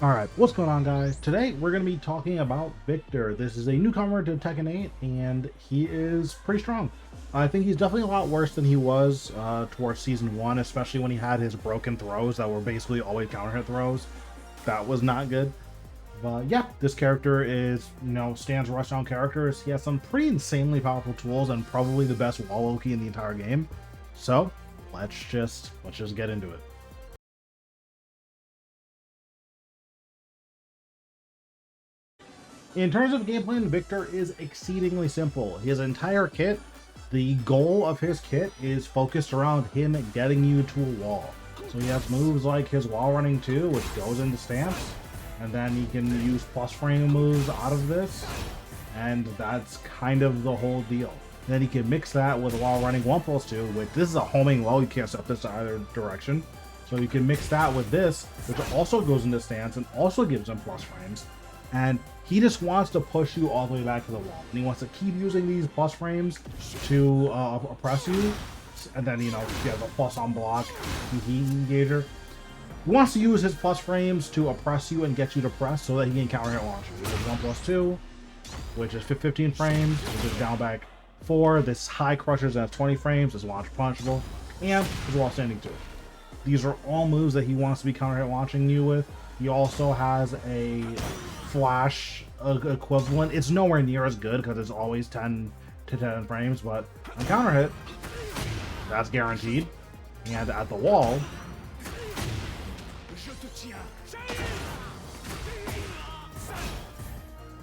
Alright, what's going on, guys? Today we're going to be talking about Victor. This is a newcomer to Tekken 8, and he is pretty strong. I think he's definitely a lot worse than he was towards Season 1, especially when he had his broken throws that were basically always counter hit throws. That was not good. But yeah, this character is, stands rushdown characters. He has some pretty insanely powerful tools and probably the best wall Loki in the entire game. So, let's just get into it. In terms of gameplay, Victor is exceedingly simple. His entire kit, the goal of his kit is focused around him getting you to a wall. So he has moves like his wall running 2, which goes into stance, and then he can use plus frame moves out of this, and that's kind of the whole deal. Then he can mix that with wall running 1+2, which this is a homing low, you can't set this to either direction. So you can mix that with this, which also goes into stance and also gives him plus frames. And he just wants to push you all the way back to the wall. And he wants to keep using these plus frames to oppress you. And then, you have a plus on block, heat engager. He wants to use his plus frames to oppress you and get you to press so that he can counter hit launch you. There's 1+2, which is 15 frames, which is down back 4. This high crushes at 20 frames, is launch punchable, and his wall standing 2. These are all moves that he wants to be counter hit launching you with. He also has a flash equivalent. It's nowhere near as good because it's always 10 to 10 frames, but on counter hit, that's guaranteed. And at the wall,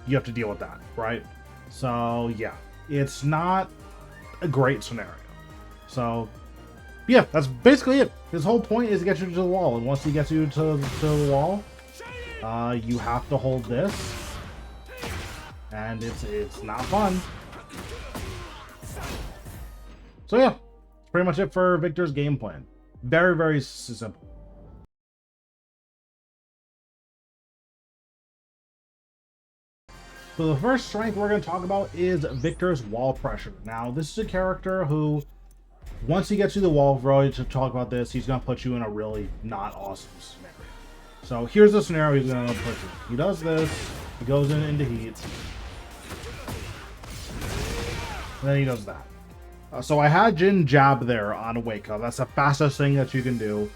you have to deal with that, right? So yeah, it's not a great scenario. So yeah, that's basically it. His whole point is to get you to the wall, and once he gets you to the wall, you have to hold this, and it's not fun. So yeah, that's pretty much it for Victor's game plan. Very, very simple. So the first strength we're going to talk about is Victor's wall pressure. Now, this is a character who, once he gets you the wall, bro, to talk about this, he's going to put you in a really not awesome scenario. So here's the scenario he's going to put you. He does this, he goes into heat, and then he does that. So I had Jin jab there on Wake Up. That's the fastest thing that you can do,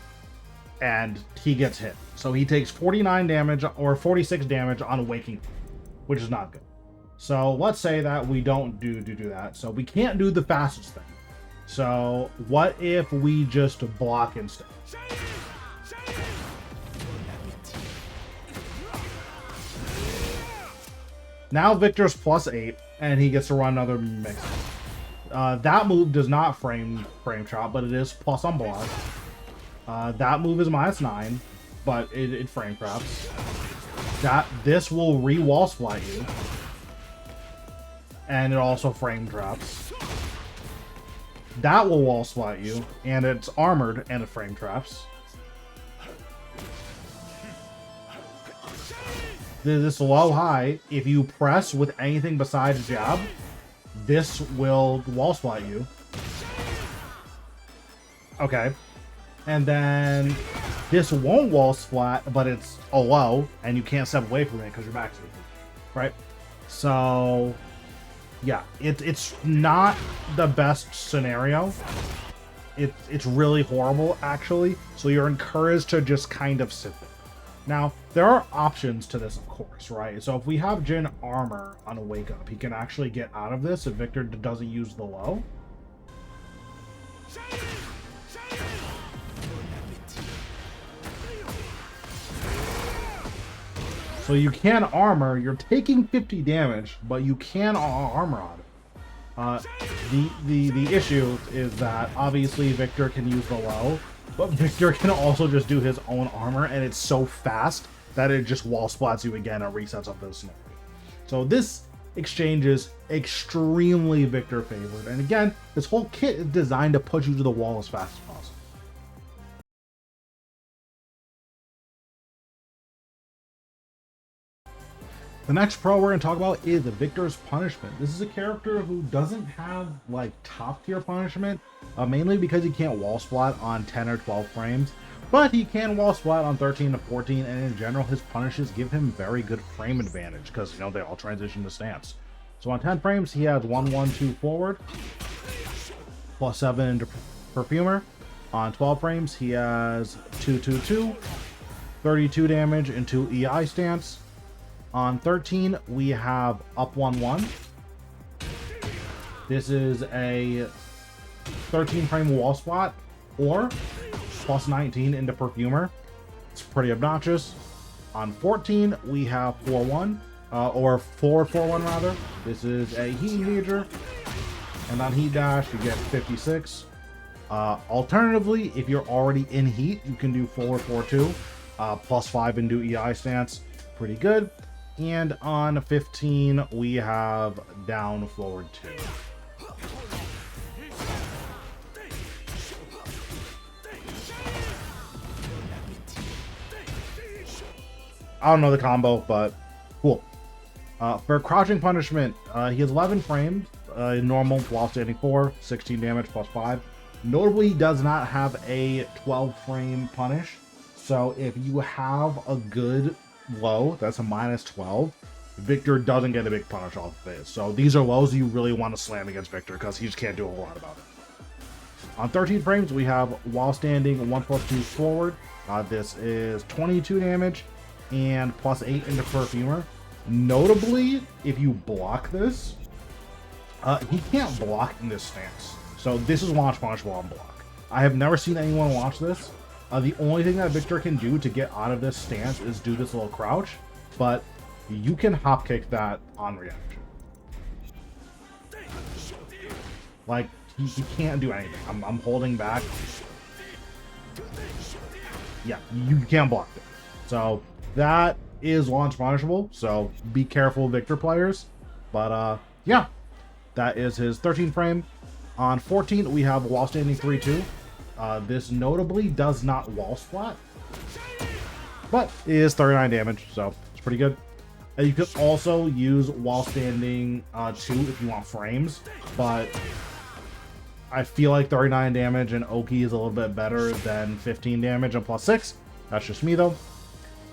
and he gets hit. So he takes 49 damage or 46 damage on waking, which is not good. So let's say that we don't do that. So we can't do the fastest thing. So what if we just block instead? Now Victor's +8, and he gets to run another mix. That move does not frame trap, but it is plus on block. That move is -9, but it frame traps. This will re-wall splat you, and it also frame traps. That will wall splat you, and it's armored and it frame traps. This low high, if you press with anything besides jab, this will wall splat you. Okay. And then this won't wall splat, but it's a low, and you can't step away from it because your back's open. Right? So yeah, it's not the best scenario. It's really horrible, actually. So you're encouraged to just kind of sit there. Now, there are options to this, of course, right? So if we have Jin armor on a Wake Up, he can actually get out of this if Victor doesn't use the low. So you can armor, you're taking 50 damage, but you can armor on it. The issue is that obviously Victor can use the low, but Victor can also just do his own armor, and it's so fast that it just wall splats you again and resets up the scenario. So this exchange is extremely Victor favored, and again, this whole kit is designed to put you to the wall as fast as possible. The next pro we're going to talk about is Victor's punishment. This is a character who doesn't have like top tier punishment, mainly because he can't wall splat on 10 or 12 frames. But he can wall splat on 13 to 14, and in general, his punishes give him very good frame advantage because, you know, they all transition to stance. So on 10 frames, he has 1-1-2 forward, +7 into Perfumer. On 12 frames, he has 2-2-2, 32 damage into Iai Stance. On 13, we have up 1-1. This is a 13 frame wall splat, or +19 into Perfumer. It's pretty obnoxious. On 14, we have 4-1, or 4-4-1 rather. This is a heat engager, and on heat dash, you get 56. Alternatively, if you're already in heat, you can do 4-4-2, +5 into Iai Stance. Pretty good. And on 15, we have down forward 2. I don't know the combo, but cool. For crouching punishment, he has 11 frames, normal while standing 4, 16 damage +5. Notably, he does not have a 12 frame punish. So if you have a good low, that's a -12, Victor doesn't get a big punish off of it. So these are lows you really want to slam against Victor because he just can't do a whole lot about it. On 13 frames, we have while standing 1+2 forward. This is 22 damage and +8 into Perfumer. Notably, if you block this, he can't block in this stance. So this is launch punishable on block. I have never seen anyone watch this. The only thing that Victor can do to get out of this stance is do this little crouch, but you can hop kick that on reaction. Like, he can't do anything. I'm holding back. Yeah, you can't block it. So that is launch punishable, so be careful, Victor players. But yeah, that is his 13 frame. On 14, we have while standing 3-2. This notably does not wall splat, but it is 39 damage, so it's pretty good. And you could also use while standing 2 if you want frames, but I feel like 39 damage and OP is a little bit better than 15 damage and +6. That's just me though.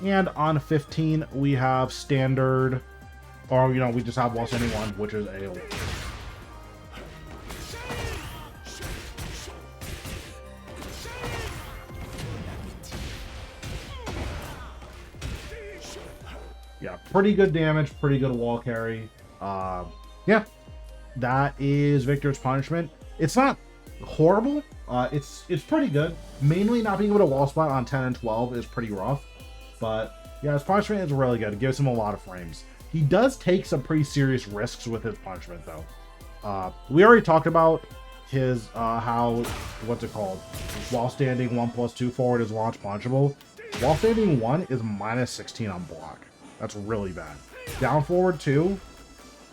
And on 15, we have standard, or you know, we just have while standing 1, which is AoE. Yeah, pretty good damage, pretty good wall carry. Yeah, that is Victor's punishment. It's not horrible. It's pretty good. Mainly not being able to wall splat on 10 and 12 is pretty rough. But yeah, his punishment is really good. It gives him a lot of frames. He does take some pretty serious risks with his punishment though. We already talked about his how, what's it called? While standing 1+2 forward is launch punishable. While standing 1 is -16 on block. That's really bad. Down forward 2,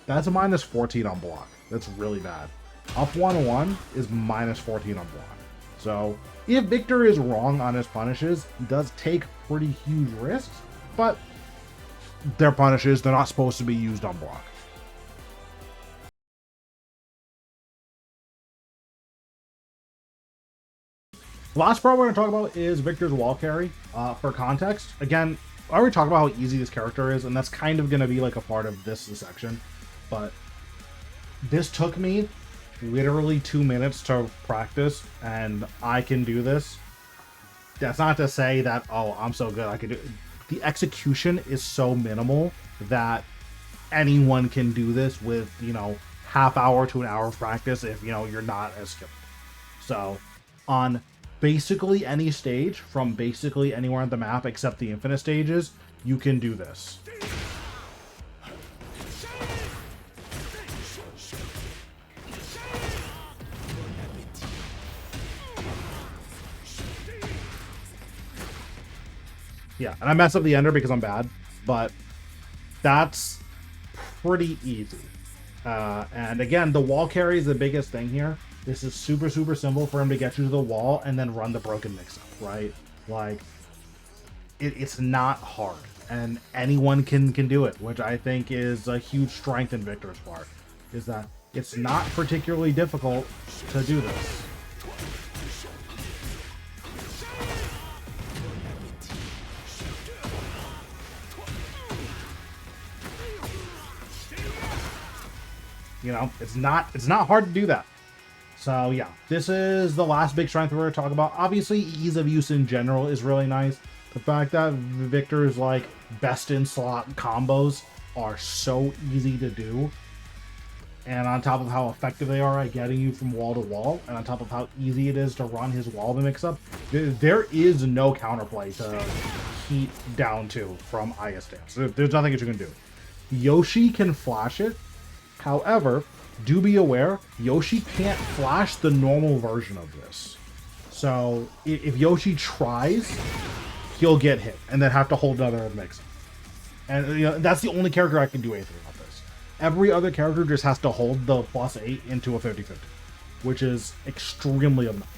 that's a -14 on block. That's really bad. Up 1-1 is -14 on block. So if Victor is wrong on his punishes, he does take pretty huge risks, but they're punishes. They're not supposed to be used on block. The last part we're going to talk about is Victor's wall carry. For context, again, I already talked about how easy this character is, and that's kind of going to be like a part of this section. But this took me literally 2 minutes to practice, and I can do this. That's not to say that, oh, I'm so good, I can do it. The execution is so minimal that anyone can do this with, you know, half hour to an hour of practice if, you know, you're not as skilled. So on basically any stage from basically anywhere on the map except the infinite stages, you can do this. Yeah, and I mess up the ender because I'm bad, but that's pretty easy. And again, the wall carry is the biggest thing here. This is super, super simple for him to get you to the wall and then run the broken mix-up, right? Like, it's not hard, and anyone can do it, which I think is a huge strength in Victor's part, is that it's not particularly difficult to do this. You know, it's not hard to do that. So yeah, this is the last big strength we're going to talk about. Obviously, ease of use in general is really nice. The fact that Victor's like best in slot combos are so easy to do, and on top of how effective they are at getting you from wall to wall, and on top of how easy it is to run his wall mix-up, there is no counterplay to Heat down 2 from Iai Stance. There's nothing that you can do. Yoshi can flash it. However, do be aware, Yoshi can't flash the normal version of this. So if Yoshi tries, he'll get hit and then have to hold another mix. And you know, that's the only character I can do anything about this. Every other character just has to hold the +8 into a 50-50, which is extremely obnoxious.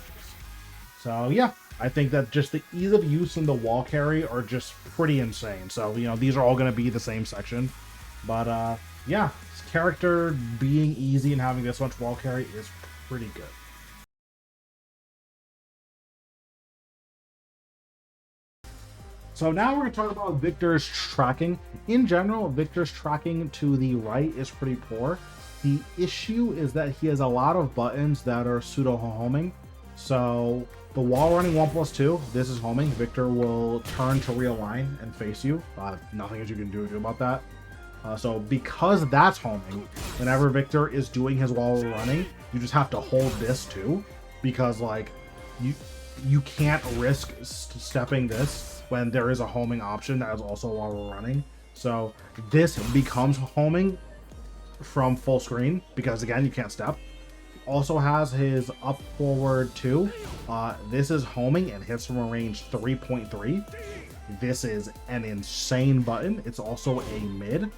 So yeah, I think that just the ease of use and the wall carry are just pretty insane. So, you know, these are all going to be the same section. But yeah, this character being easy and having this much wall carry is pretty good. So now we're going to talk about Victor's tracking. In general, Victor's tracking to the right is pretty poor. The issue is that he has a lot of buttons that are pseudo-homing. So the wall running 1+2, this is homing. Victor will turn to realign and face you. Nothing that you can do about that. So because that's homing, whenever Victor is doing his wall running, you just have to hold this too, because like you can't risk stepping this when there is a homing option that is also wall running. So this becomes homing from full screen because again you can't step. Also has his up forward 2. This is homing and hits from a range 3.3. This is an insane button. It's also a mid.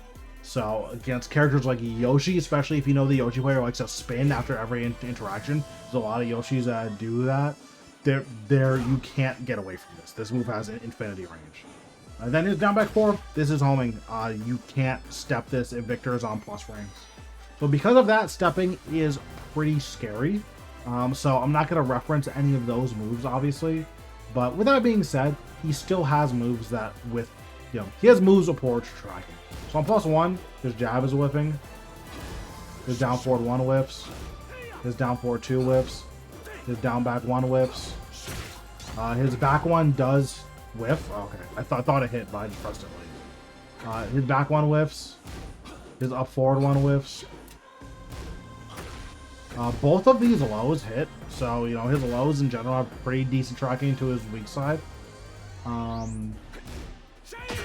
So against characters like Yoshi, especially if you know the Yoshi player likes to spin after every interaction, there's a lot of Yoshis that do that. There you can't get away from this. This move has an infinity range. Then his down back 4, this is homing. You can't step this if Victor is on plus frames. So because of that, stepping is pretty scary. So I'm not going to reference any of those moves, obviously. But with that being said, he still has moves that with, you know, he has moves with poor tracking. So on +1, his jab is whipping. His down forward 1 whips. His down forward 2 whips. His down back 1 whips. His back 1 does whiff. Okay, I thought it hit, but I just pressed it late. His back 1 whiffs. His up forward 1 whiffs. Both of these lows hit, so you know his lows in general have pretty decent tracking to his weak side.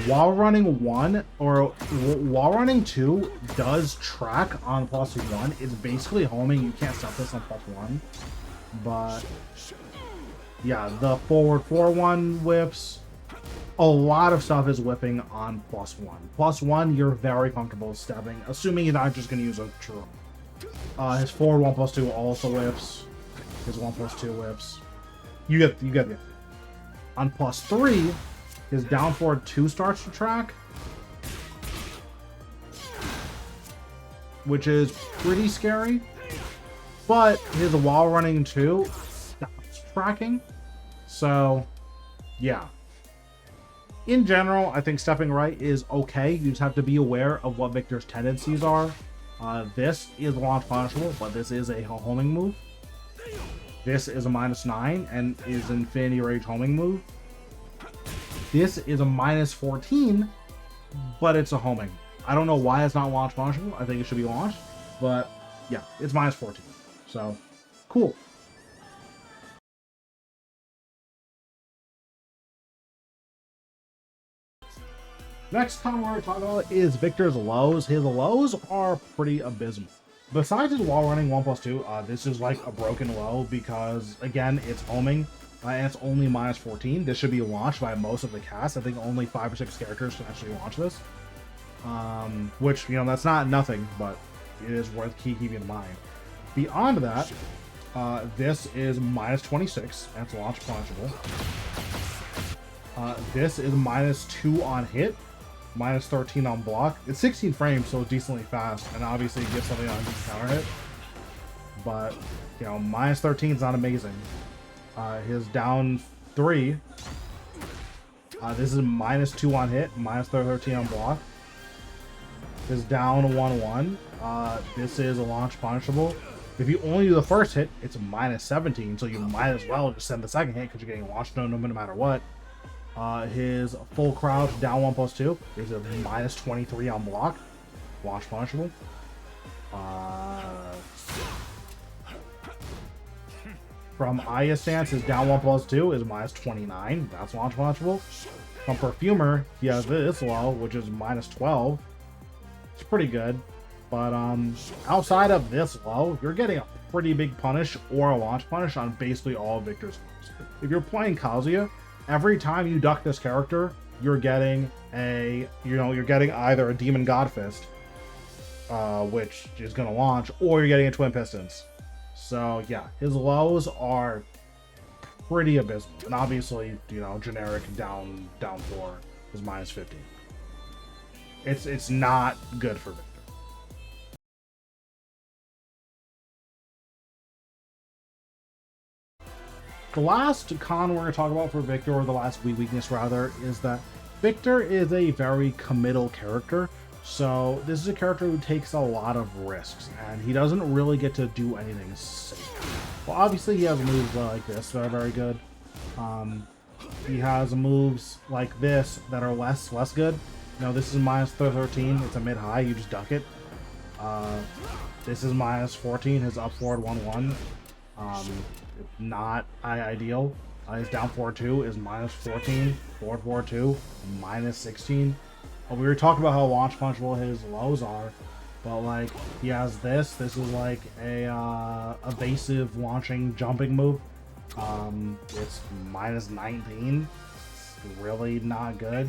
While running 1 or while running 2 does track on +1. It's basically homing. You can't stop this on +1, but yeah, the forward 4-1 whips. A lot of stuff is whipping on +1. +1, you're very comfortable stepping, assuming you're not just going to use a true. His forward 1+2 also whips. His 1+2 whips. You get it. On +3, his down forward 2 starts to track, which is pretty scary. But his wall running 2 stops tracking. So, yeah. In general, I think stepping right is okay. You just have to be aware of what Victor's tendencies are. This is launch punishable, but this is a homing move. This is a -9 and is Infinity Rage homing move. This is a -14, but it's a homing. I don't know why it's not launch punishable. I think it should be launched, but yeah, it's -14. So, cool. Next time we're going to talk about is Victor's lows. His lows are pretty abysmal. Besides his wall running 1+2, this is like a broken low because, again, it's homing. And it's only -14. This should be launched by most of the cast. I think only 5 or 6 characters can actually launch this. Which, you know, that's not nothing, but it is worth keeping in mind. Beyond that, this is -26, and it's launch punishable. This is -2 on hit, -13 on block. It's 16 frames, so it's decently fast, and obviously it gets something on his counter hit. But, you know, -13 is not amazing. His down 3, this is -2 on hit, -13 on block. is down 1-1. This is a launch punishable. If you only do the first hit, it's -17, so you might as well just send the second hit because you're getting launched no matter what. His full crouch down 1+2 is a -23 on block. Launch punishable. From Beat Iai Stance, his down 1+2 is -29. That's launch punishable. From Perfumer, he has this low, which is -12. It's pretty good. But outside of this low, you're getting a pretty big punish or a launch punish on basically all of Victor's moves. If you're playing Kazuya, every time you duck this character, you're getting you're getting either a Demon God Fist, which is gonna launch, or you're getting a Twin Pistons. So yeah, his lows are pretty abysmal, and obviously, generic down 4 is -15. It's not good for Victor. The last con we're going to talk about for Victor, or the last weakness rather, is that Victor is a very committal character. So this is a character who takes a lot of risks, and he doesn't really get to do anything safe. Well, obviously he has moves like this that are very good. He has moves like this that are less good. This is -13. It's a mid-high. You just duck it. This is -14. His up forward 1-1. Not ideal. His down 4-2 is -14. Forward 4-2 -16. We were talking about how launch punchable his lows are, but like he has this. This is like a evasive launching jumping move. It's -19. It's really not good.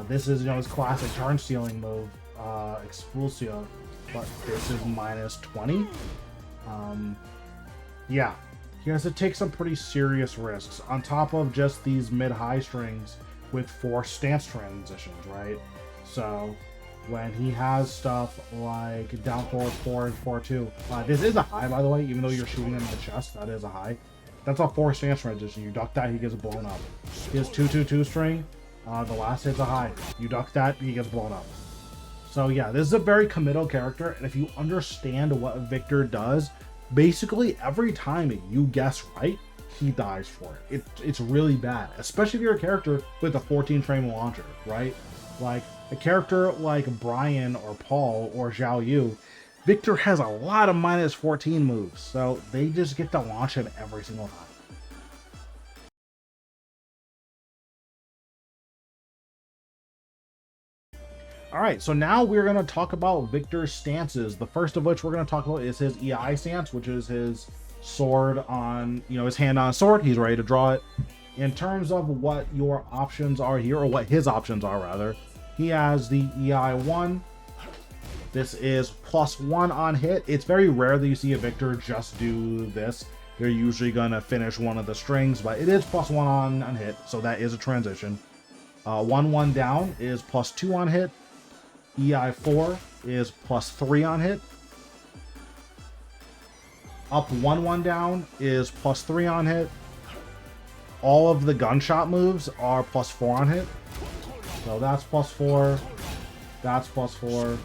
This is his classic turn stealing move, Expulsio, but this is -20. Yeah, he has to take some pretty serious risks on top of just these mid-high strings with 4 stance transitions, right? So when he has stuff like down forward 4 and 4-2, this is a high, by the way, even though you're shooting him in the chest, that is a high. That's a 4 stance transition. You duck that, he gets blown up. His 2-2-2 string, the last hit's a high. You duck that, he gets blown up. So yeah, this is a very committal character, and if you understand what Victor does, basically every time you guess right, he dies for it. It's really bad, especially if you're a character with a 14 frame launcher, right? Like a character like Brian or Paul or Zhao Yu, Victor has a lot of -14 moves, so they just get to launch him every single time. Alright, so now we're going to talk about Victor's stances. The first of which we're going to talk about is his Iai stance, which is his sword on, his hand on a sword. He's ready to draw it. In terms of what your options are here, or what his options are rather, he has the Iai 1. This is +1 on hit. It's very rare that you see a Victor just do this. They're usually going to finish one of the strings, but it is +1 on hit, so that is a transition. 1-1 down is +2 on hit. Iai 4 is +3 on hit. Up 1-1 down is +3 on hit. All of the gunshot moves are +4 on hit. So that's +4. That's +4.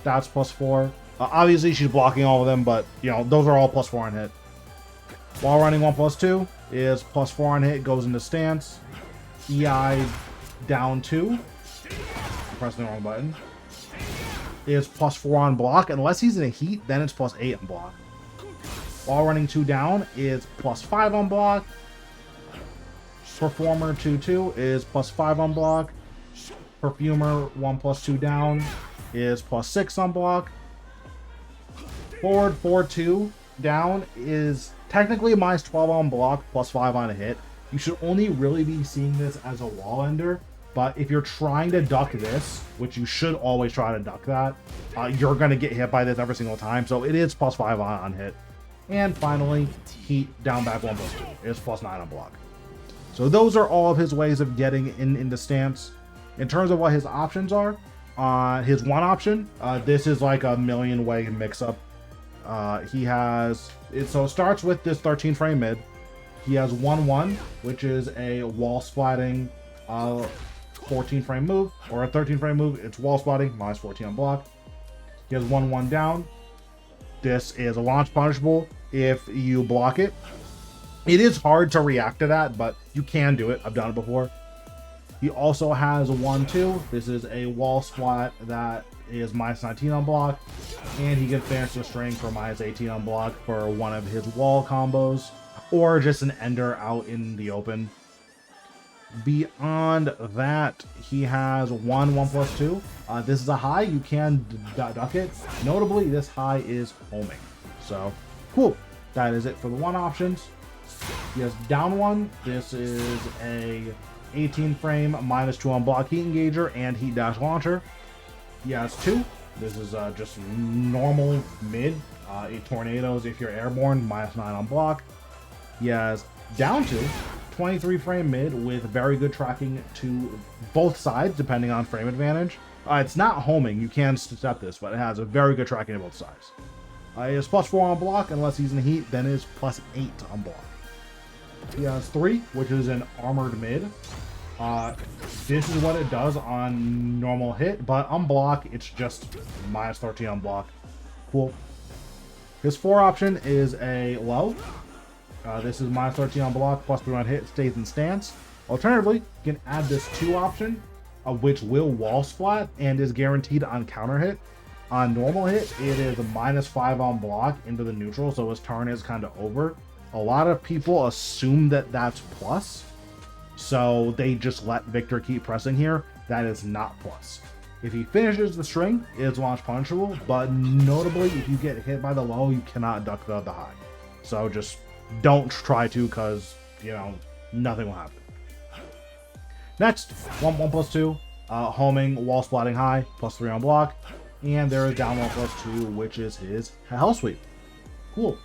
That's +4. Obviously, she's blocking all of them, but those are all +4 on hit. While running 1+2 is +4 on hit, goes into stance. Iai down 2. I'm pressing the wrong button. Is +4 on block. Unless he's in a heat, then it's +8 on block. While running 2 down is +5 on block. Perfumer 2-2 is +5 on block. Perfumer 1+2 down is +6 on block. Forward 4-2 down is technically -12 on block, +5 on a hit. You should only really be seeing this as a wall ender, but if you're trying to duck this, which you should always try to duck that, you're going to get hit by this every single time, so it is +5 on hit. And finally, heat down back 1+2 is +9 on block. So those are all of his ways of getting into stance. In terms of what his options are, his one option, this is like a million way mix-up. He has, so it starts with this 13 frame mid. He has 1-1, which is a wall splatting 14 frame move, or a 13 frame move. It's wall spotting, minus 14 on block. He has 1/1 down. This is a launch punishable if you block it. It is hard to react to that, but you can do it. I've done it before. He also has 1/2. This is a wall splat that is minus 19 on block, and he can finish the string for minus 18 on block for one of his wall combos, or just an ender out in the open. Beyond that, he has 1/1+2. This is a high. You can duck it. Notably, this high is homing. So, cool. That is it for the 1 options. He has down 1. This is a 18 frame, minus 2 on block heat engager and heat dash launcher. He has 2. This is just normal mid. 8 tornadoes if you're airborne, minus 9 on block. He has down 2. 23 frame mid with very good tracking to both sides depending on frame advantage. It's not homing, you can step this, but it has a very good tracking to both sides. He has +4 on block unless he's in heat, then is +8 on block. He has 3, which is an armored mid. This is what it does on normal hit, but on block it's just minus 13 on block. Cool. His 4 option is a low. This is minus 13 on block, +3 on hit, stays in stance. Alternatively, you can add this 2 option, which will wall splat and is guaranteed on counter hit. On normal hit, it is a -5 on block into the neutral, so his turn is kind of over. A lot of people assume that that's plus, so they just let Victor keep pressing here. That is not plus. If he finishes the string, it is launch punishable, but notably, if you get hit by the low, you cannot duck the high. So just don't try to, because, you know, nothing will happen. Next, 1/1+2, homing, wall splatting high, +3 on block, and there is down 1/2, which is his hell sweep. Cool.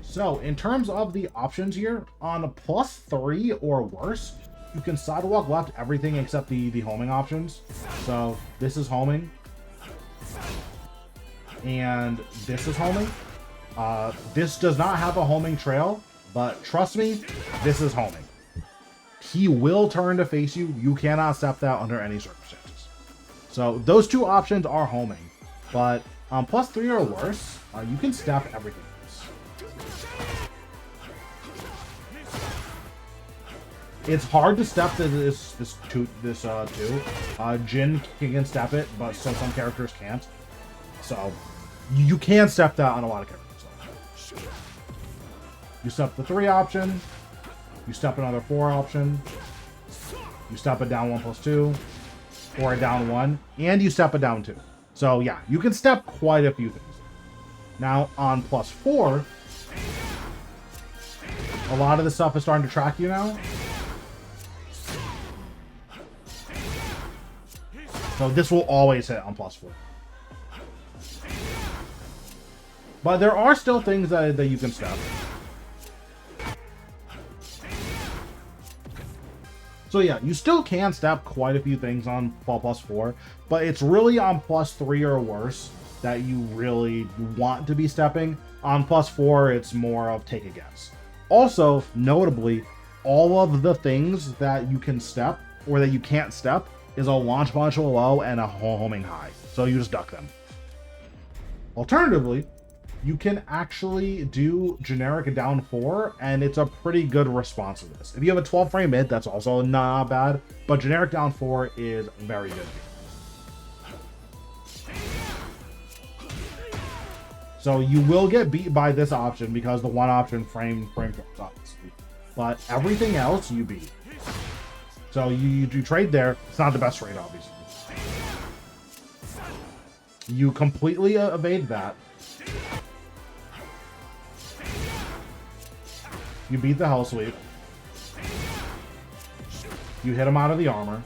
So, in terms of the options here, on a +3 or worse, you can sidewalk left everything except the homing options. So, this is homing, and this is homing. This does not have a homing trail, but trust me, this is homing. He will turn to face you. You cannot step that under any circumstances. So those 2 options are homing, but on +3 or worse, you can step everything else. It's hard to step this two. Jin can step it, but some characters can't. So you can step that on a lot of characters. You step the 3 option, you step another 4 option, you step a down 1+2, or a down 1, and you step a down 2. So yeah, you can step quite a few things. Now on +4, a lot of the stuff is starting to track you now. So this will always hit on +4. But there are still things that you can step. So yeah, you still can step quite a few things on +4, but it's really on +3 or worse that you really want to be stepping. On +4, it's more of take a guess. Also, notably, all of the things that you can step or that you can't step is a launch punishable low and a homing high. So you just duck them. Alternatively, you can actually do generic down 4, and it's a pretty good response to this. If you have a 12 frame mid, that's also not bad, but generic down 4 is very good. So you will get beat by this option because the 1 option frame sucks. But everything else you beat. So you do trade there. It's not the best trade, obviously. You completely evade that. You beat the hell sweep. You hit him out of the armor.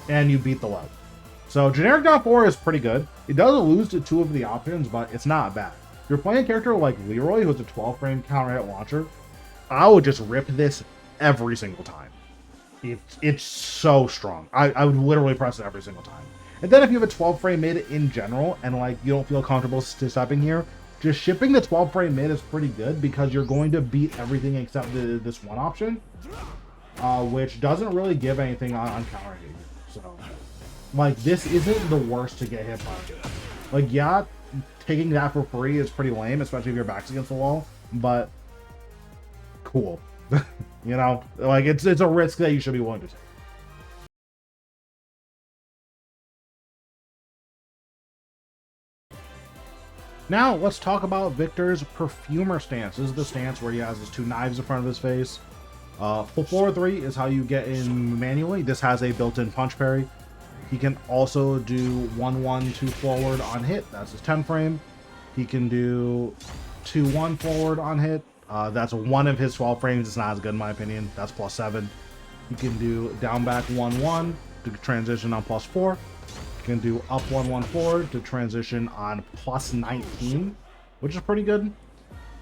And you beat the low. So generic down 4 is pretty good. It does lose to 2 of the options, but it's not bad. If you're playing a character like Leroy, who's a 12 frame counter hit launcher, I would just rip this every single time. It's so strong. I would literally press it every single time. And then if you have a 12 frame mid in general, and like you don't feel comfortable stepping here, just shipping the 12 frame mid is pretty good because you're going to beat everything except this 1 option. which doesn't really give anything on counter hit. So, like, this isn't the worst to get hit by. Like, yeah, taking that for free is pretty lame, especially if your back's against the wall, but cool. You know, like, it's a risk that you should be willing to take. Now, let's talk about Victor's Perfumer stance. This is the stance where he has his 2 knives in front of his face. Full forward 3 is how you get in manually. This has a built-in punch parry. He can also do 1-1-2 forward on hit. That's his 10 frame. He can do 2-1 forward on hit. That's one of his 12 frames. It's not as good in my opinion. That's +7. He can do down back 1-1 to transition on +4. Can do up 1-1 forward to transition on +19, which is pretty good.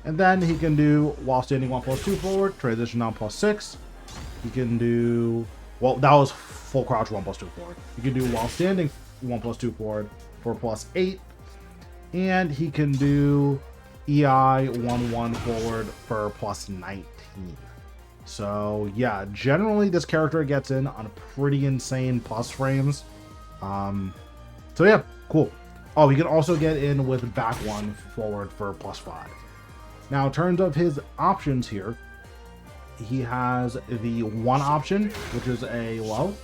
And then he can do while standing 1+2 forward, transition on +6. He can do, well, that was full crouch 1+2 forward. He can do while standing 1+2 forward for +8. And he can do EI 1-1 forward for +19. So yeah, generally this character gets in on pretty insane plus frames. So yeah, cool. Oh, he can also get in with back 1 forward for +5. Now, in terms of his options here, he has the 1 option, which is a low.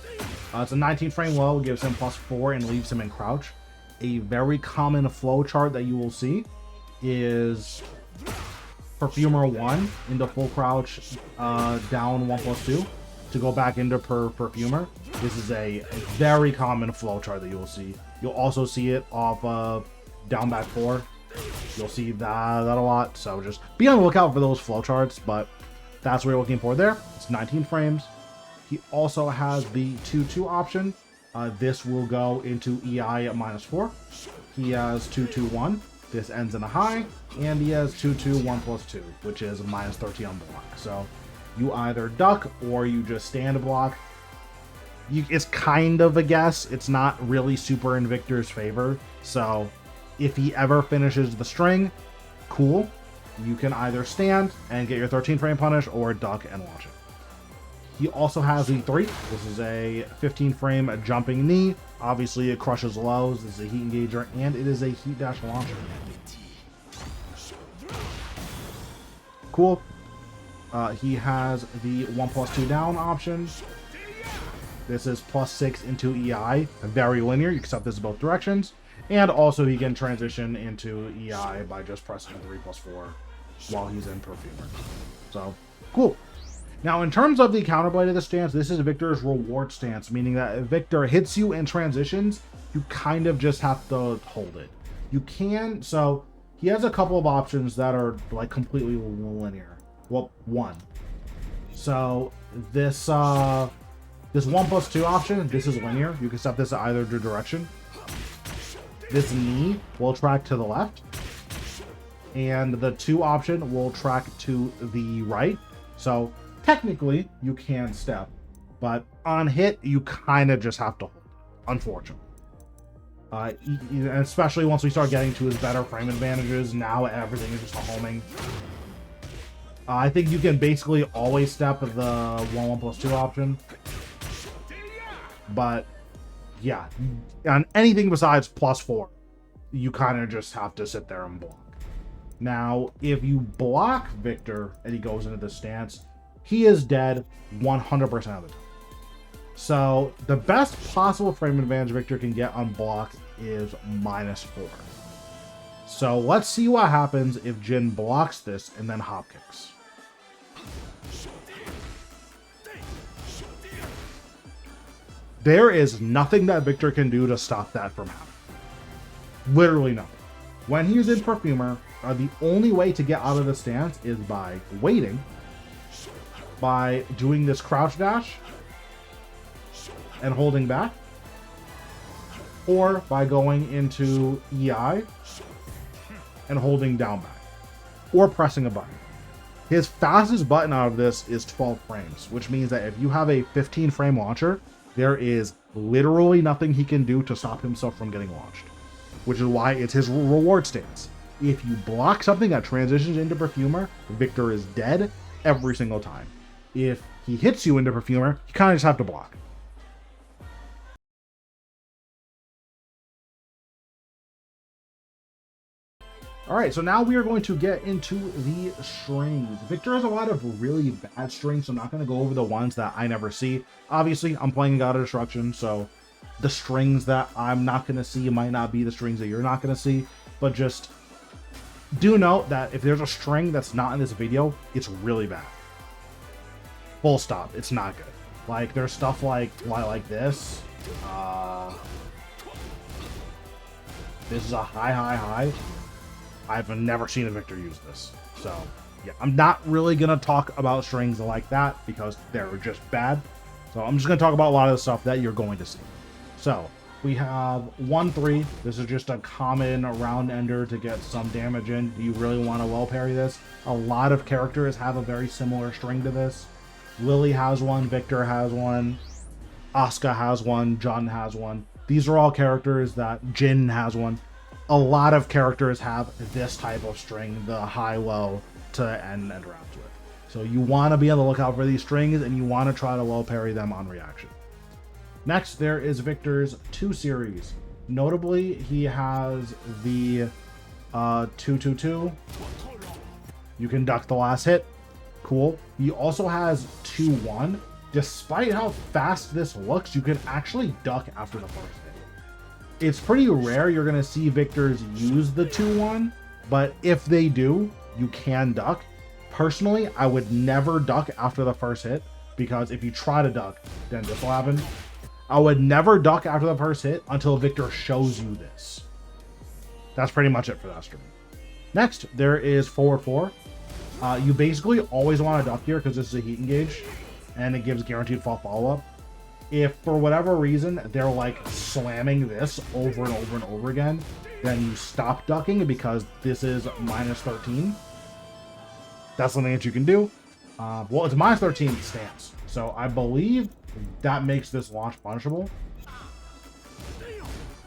It's a 19 frame low, gives him +4 and leaves him in crouch. A very common flow chart that you will see is Perfumer 1 into full crouch, down 1+2 to go back into Perfumer. This is a very common flow chart that you will see. You'll also see it off of down back 4. You'll see that a lot. So just be on the lookout for those flow charts, but that's what you're looking for there. It's 19 frames. He also has the 2-2 option. This will go into EI at -4. He has 2-2-1. This ends in a high, and he has 2-2-1+2, which is -13 on block. So you either duck or you just stand block. It's kind of a guess. It's not really super in Victor's favor. So if he ever finishes the string, cool. You can either stand and get your 13 frame punish or duck and launch it. He also has the 3. This is a 15 frame jumping knee. Obviously it crushes lows. This is a heat engager and it is a heat dash launcher. Cool. He has the 1+2 down option. This is +6 into EI, very linear. You can set this in both directions. And also he can transition into EI by just pressing 3+4 while he's in Perfumer. So, cool. Now, in terms of the counterblade of the stance, this is Victor's reward stance, meaning that if Victor hits you in transitions, you kind of just have to hold it. You can, so he has a couple of options that are like completely linear. Well, 1. So this 1+2 option, this is linear. You can set this in either direction. This knee will track to the left, and the 2 option will track to the right. So technically you can step, but on hit you kind of just have to hold, unfortunately. Especially once we start getting to his better frame advantages, now everything is just a homing. I think you can basically always step the 1+2 option, but yeah, on anything besides +4, you kind of just have to sit there and block. Now, if you block Victor and he goes into this stance, he is dead 100% of the time. So the best possible frame advantage Victor can get on block is -4. So let's see what happens if Jin blocks this and then hop kicks. There is nothing that Victor can do to stop that from happening. Literally nothing. When he is in Perfumer, the only way to get out of the stance is by waiting, by doing this crouch dash and holding back, or by going into EI and holding down back, or pressing a button. His fastest button out of this is 12 frames, which means that if you have a 15 frame launcher, there is literally nothing he can do to stop himself from getting launched, which is why it's his reward stance. If you block something that transitions into Perfumer, Victor is dead every single time. If he hits you into Perfumer, you kind of just have to block. Alright, so now we are going to get into the strings. Victor has a lot of really bad strings, so I'm not going to go over the ones that I never see. Obviously, I'm playing God of Destruction, so the strings that I'm not going to see might not be the strings that you're not going to see, but just do note that if there's a string that's not in this video, it's really bad. Full stop. It's not good. Like, there's stuff like this. This is a high. I've never seen a Victor use this. So, yeah, I'm not really going to talk about strings like that because they're just bad. So I'm just going to talk about a lot of the stuff that you're going to see. So, we have 1-3. This is just a common round ender to get some damage in. Do you really want to well parry this? A lot of characters have a very similar string to this. Lily has one, Victor has one, Asuka has one, Jun has one. These are all characters that Jin has one. A lot of characters have this type of string, the high-low to end rounds with. So you want to be on the lookout for these strings, and you want to try to low parry them on reaction. Next, there is Victor's 2 series. Notably, he has the 2-2-2. You can duck the last hit. Cool. He also has 2-1. Despite how fast this looks, you can actually duck after the first hit. It's pretty rare you're going to see Victors use the 2-1, but if they do, you can duck. Personally, I would never duck after the first hit, because if you try to duck, then this will happen. I would never duck after the first hit until Victor shows you this. That's pretty much it for that stream. Next, there is forward 4. You basically always want to duck here because this is a heat engage, and it gives guaranteed fall follow-up. If for whatever reason they're like slamming this over and over and over again, then you stop ducking because this is -13. That's something that you can do. Well, it's -13 stance, so I believe that makes this launch punishable.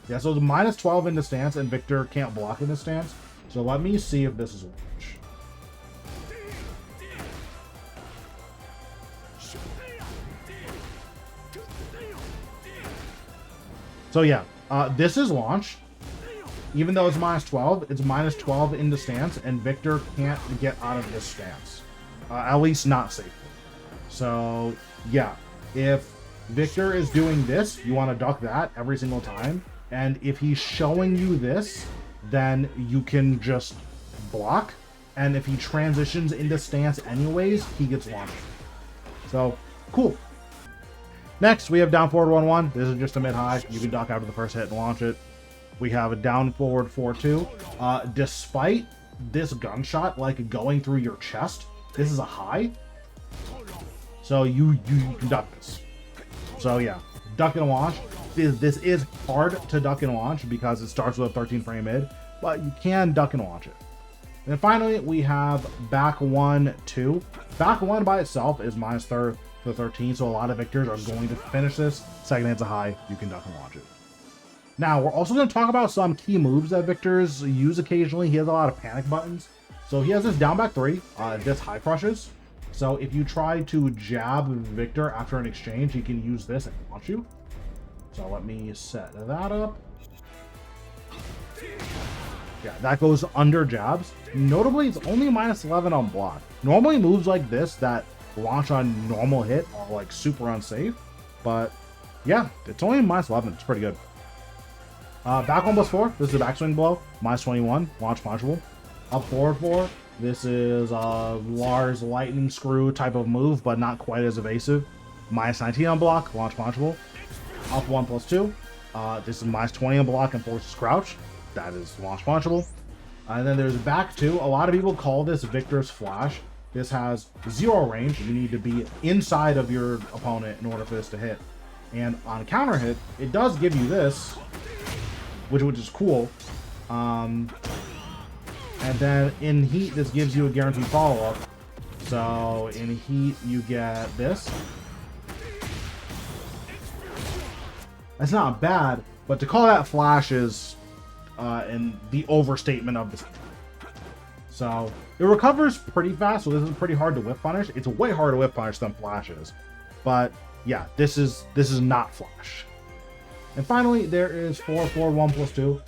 Yeah, so it's -12 into stance, and Victor can't block in the stance. So let me see if this is launch. So yeah, this is launch. Even though it's -12, it's -12 into stance, and Victor can't get out of this stance. At least not safely. So yeah, if Victor is doing this, you want to duck that every single time. And if he's showing you this, then you can just block. And if he transitions into stance anyways, he gets launched. So, cool. Next, we have down forward 1-1. This is just a mid-high. You can duck after the first hit and launch it. We have a down forward 4-2. Despite this gunshot like going through your chest, this is a high. So you can duck this. So yeah, duck and launch. This is hard to duck and launch because it starts with a 13 frame mid, but you can duck and launch it. And then finally, we have back 1-2. Back 1 by itself is -13, so a lot of Victors are going to finish this. Second hit's a high, you can duck and launch it. Now, we're also going to talk about some key moves that Victors use occasionally. He has a lot of panic buttons. So he has this down back 3, this high crushes. So if you try to jab Victor after an exchange, he can use this and launch you. So let me set that up. Yeah, that goes under jabs. Notably, it's only -11 on block. Normally moves like this that launch on normal hit are like super unsafe, but yeah, it's only -11. It's pretty good. Back 1+4, this is a backswing blow. -21, launch punchable. Up forward 4, this is a Lars lightning screw type of move, but not quite as evasive. -19 on block, launch punchable. Up 1+2, this is -20 on block and forces crouch. That is launch punchable. And then there's back 2. A lot of people call this Victor's flash. This has 0 range. You need to be inside of your opponent in order for this to hit. And on counter hit, it does give you this, which is cool. And then in heat, this gives you a guaranteed follow-up. So in heat, you get this. That's not bad, but to call that flash is in the overstatement of this. So it recovers pretty fast, so this is pretty hard to whip punish. It's way harder to whip punish than Flash is. But yeah, this is not Flash. And finally, there is 4-4-1+2.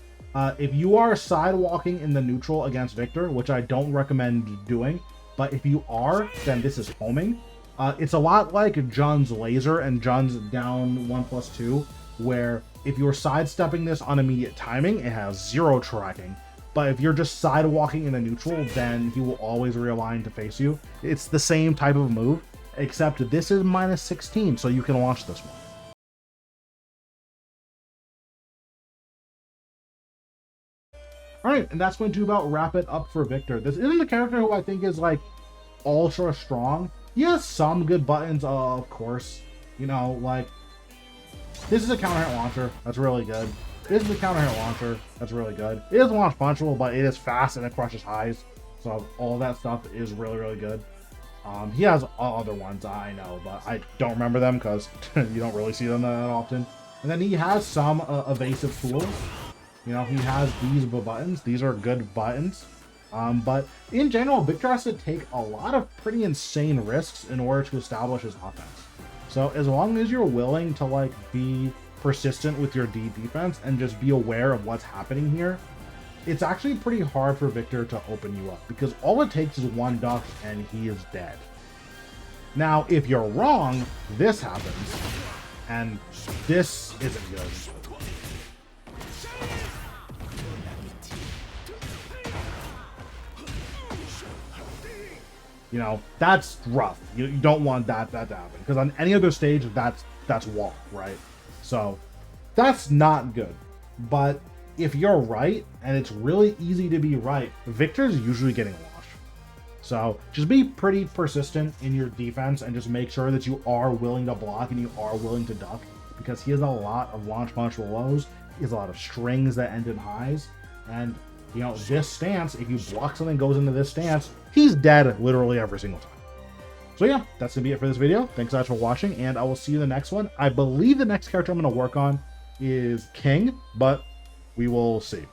If you are sidewalking in the neutral against Victor, which I don't recommend doing, but if you are, then this is homing. It's a lot like Jun's laser and Jun's down 1+2, where if you're sidestepping this on immediate timing, it has 0 tracking. But if you're just sidewalking in the neutral, then he will always realign to face you. It's the same type of move, except this is -16, so you can launch this one. Alright, and that's going to about wrap it up for Victor. This isn't a character who I think is like ultra strong. He has some good buttons, of course. You know, like, this is a counter hit launcher. That's really good. This is a counter hit launcher. That's really good. It is launch punchable, but it is fast and it crushes highs. So all that stuff is really, really good. He has other ones, I know, but I don't remember them because you don't really see them that often. And then he has some evasive tools. You know, he has these buttons. These are good buttons. But in general, Victor has to take a lot of pretty insane risks in order to establish his offense. So as long as you're willing to like be persistent with your defense and just be aware of what's happening here, it's actually pretty hard for Victor to open you up, because all it takes is one duck and he is dead. Now, if you're wrong, this happens, and this isn't good. You know, that's rough. You don't want that to happen, because on any other stage, that's wall, right? So that's not good. But if you're right, and it's really easy to be right, Victor's usually getting launched. So just be pretty persistent in your defense and just make sure that you are willing to block and you are willing to duck, because he has a lot of launch punchable lows. He has a lot of strings that end in highs. And, you know, this stance, if you block something goes into this stance, he's dead literally every single time. So yeah, that's going to be it for this video. Thanks so much for watching, and I will see you in the next one. I believe the next character I'm going to work on is King, but we will see.